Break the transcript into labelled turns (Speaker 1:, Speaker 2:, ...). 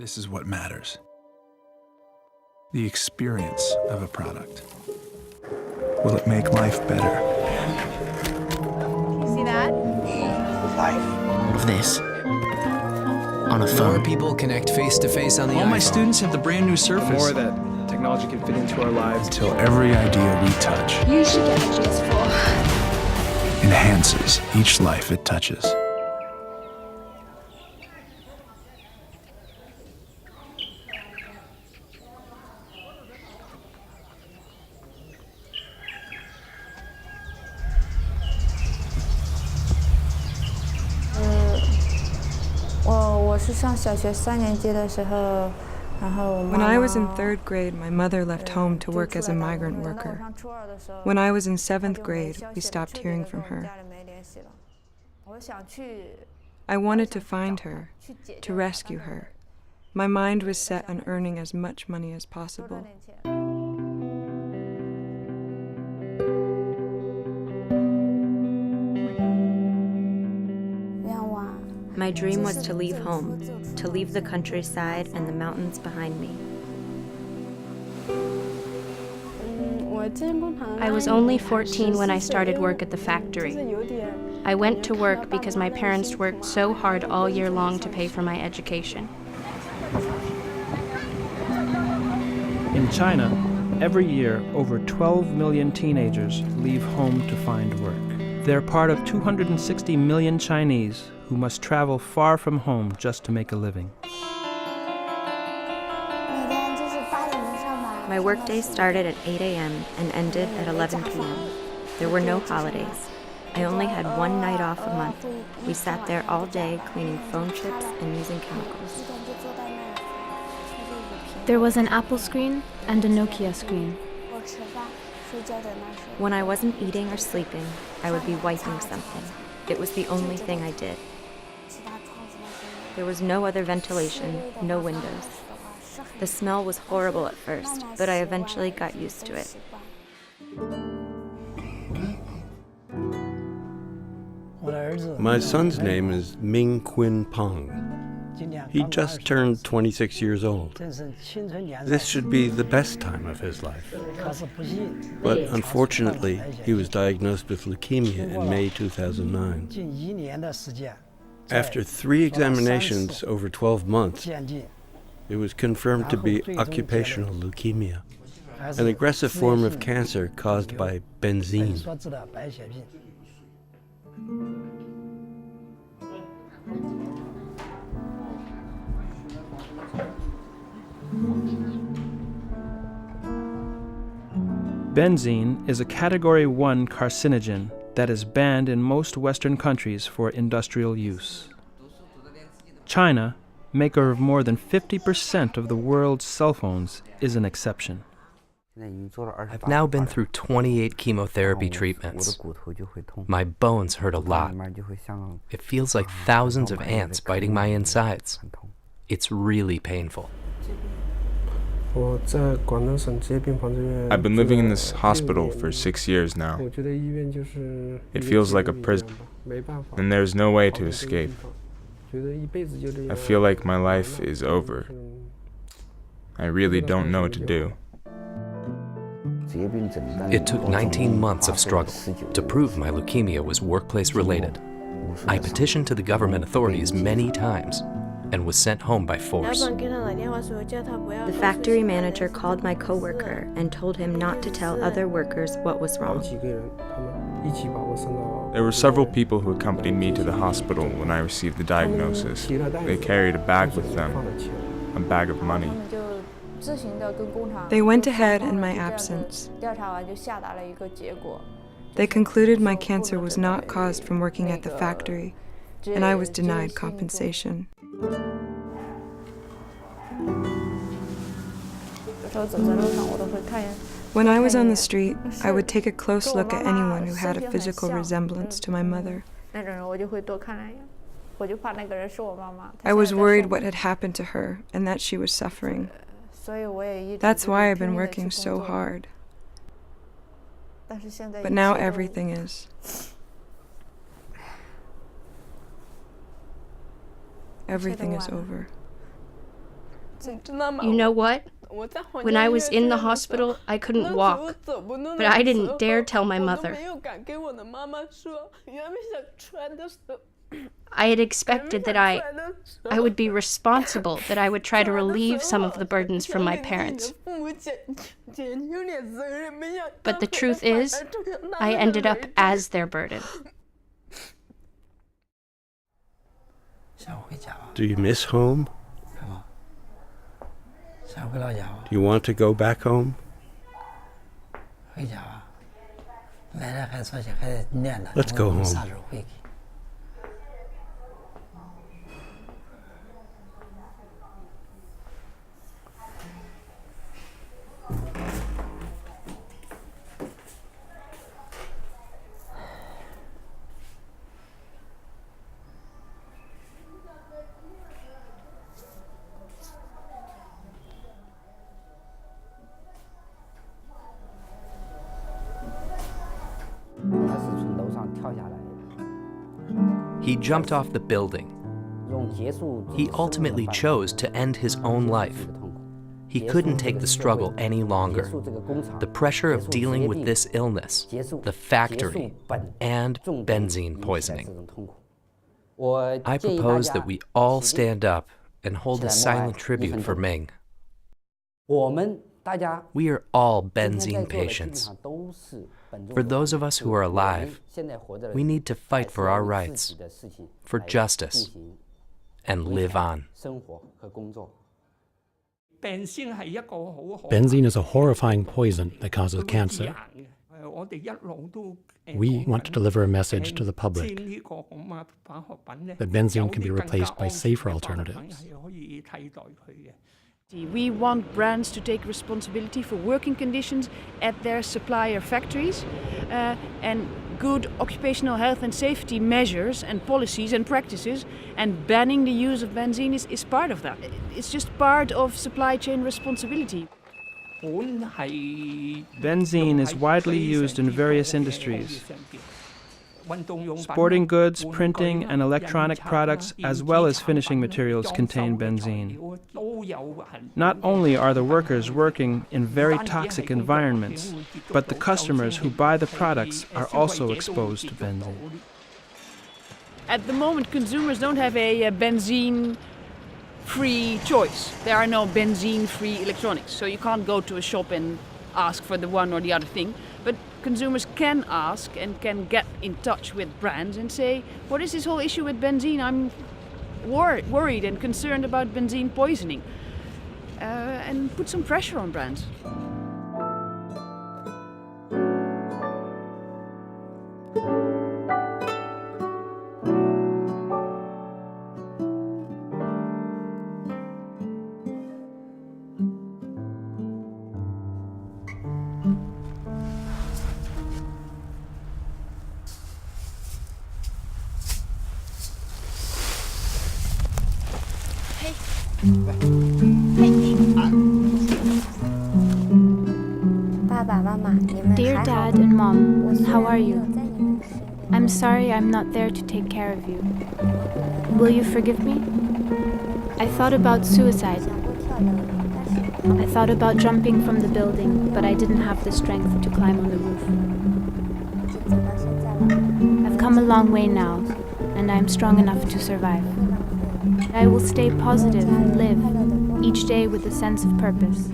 Speaker 1: This is what matters. The experience of a product. Will it make life better?
Speaker 2: You see that?
Speaker 3: Life.
Speaker 4: All of this on a phone.
Speaker 5: More people connect face-to-face on the
Speaker 1: All
Speaker 5: iPhone.
Speaker 1: my students have the brand new Surface.
Speaker 6: More that technology can fit into our lives.
Speaker 1: Until every idea we touch
Speaker 2: You should get a GS4.
Speaker 1: enhances each life it touches.
Speaker 7: When I was in 3rd grade, my mother left home to work as a migrant worker. When I was in 7th grade, we stopped hearing from her. I wanted to find her, to rescue her. My mind was set on earning as much money as possible.
Speaker 8: My dream was to leave home, to leave the countryside and the mountains behind me.
Speaker 9: I was only 14 when I started work at the factory. I went to work because my parents worked so hard all year long to pay for my education.
Speaker 6: In China, every year, over 12 million teenagers leave home to find work. They're part of 260 million Chinese who must travel far from home just to make a living.
Speaker 8: My workday started at 8 a.m. and ended at 11 p.m. There were no holidays. I only had one night off a month. We sat there all day cleaning phone chips and using chemicals.
Speaker 9: There was an Apple screen and a Nokia screen.
Speaker 8: When I wasn't eating or sleeping, I would be wiping something. It was the only thing I did. There was no other ventilation, no windows. The smell was horrible at first, but I eventually got used to it.
Speaker 10: My son's name is Ming Quin Peng. He just turned 26 years old. This should be the best time of his life. But unfortunately, he was diagnosed with leukemia in May 2009. After 3 examinations over 12 months, it was confirmed to be occupational leukemia, an aggressive form of cancer caused by benzene.
Speaker 6: Benzene is a Category 1 carcinogen that is banned in most Western countries for industrial use. China, maker of more than 50% of the world's cell phones, is an exception.
Speaker 4: I've now been through 28 chemotherapy treatments. My bones hurt a lot. It feels like thousands of ants biting my insides. It's really painful.
Speaker 11: I've been living in this hospital for 6 years now. It feels like a prison, and there's no way to escape. I feel like my life is over. I really don't know what to do.
Speaker 4: It took 19 months of struggle to prove my leukemia was workplace-related. I petitioned to the government authorities many times and was sent home by force.
Speaker 8: The factory manager called my coworker and told him not to tell other workers what was wrong.
Speaker 11: There were several people who accompanied me to the hospital when I received the diagnosis. They carried a bag with them, a bag of money.
Speaker 7: They went ahead in my absence. They concluded my cancer was not caused from working at the factory, and I was denied compensation. When I was on the street, I would take a close look at anyone who had a physical resemblance to my mother. I was worried what had happened to her and that she was suffering. That's why I've been working so hard. But now everything is. Everything is over.
Speaker 9: You know what? When I was in the hospital, I couldn't walk, but I didn't dare tell my mother. I had expected that I would be responsible, that I would try to relieve some of the burdens from my parents. But the truth is, I ended up as their burden.
Speaker 10: Do you miss home? Do you want to go back home? Let's go home.
Speaker 4: He jumped off the building. He ultimately chose to end his own life. He couldn't take the struggle any longer. The pressure of dealing with this illness, the factory, and benzene poisoning. I propose that we all stand up and hold a silent tribute for Ming. We are all benzene patients. For those of us who are alive, we need to fight for our rights, for justice, and live on.
Speaker 3: Benzene is a horrifying poison that causes cancer. We want to deliver a message to the public that benzene can be replaced by safer alternatives.
Speaker 12: We want brands to take responsibility for working conditions at their supplier factories, and good occupational health and safety measures and policies and practices, and banning the use of benzene is part of that. It's just part of supply chain responsibility.
Speaker 6: Benzene is widely used in various industries. Sporting goods, printing, and electronic products, as well as finishing materials, contain benzene. Not only are the workers working in very toxic environments, but the customers who buy the products are also exposed to benzene.
Speaker 12: At the moment, consumers don't have a benzene-free choice. There are no benzene-free electronics, so you can't go to a shop and ask for the one or the other thing. But consumers can ask and can get in touch with brands and say, what is this whole issue with benzene? I'm worried and concerned about benzene poisoning. And put some pressure on brands.
Speaker 13: Dear Dad and Mom, how are you? I'm sorry I'm not there to take care of you. Will you forgive me? I thought about suicide. I thought about jumping from the building, but I didn't have the strength to climb on the roof. I've come a long way now, and I'm strong enough to survive. I will stay positive and live each day with a sense of purpose.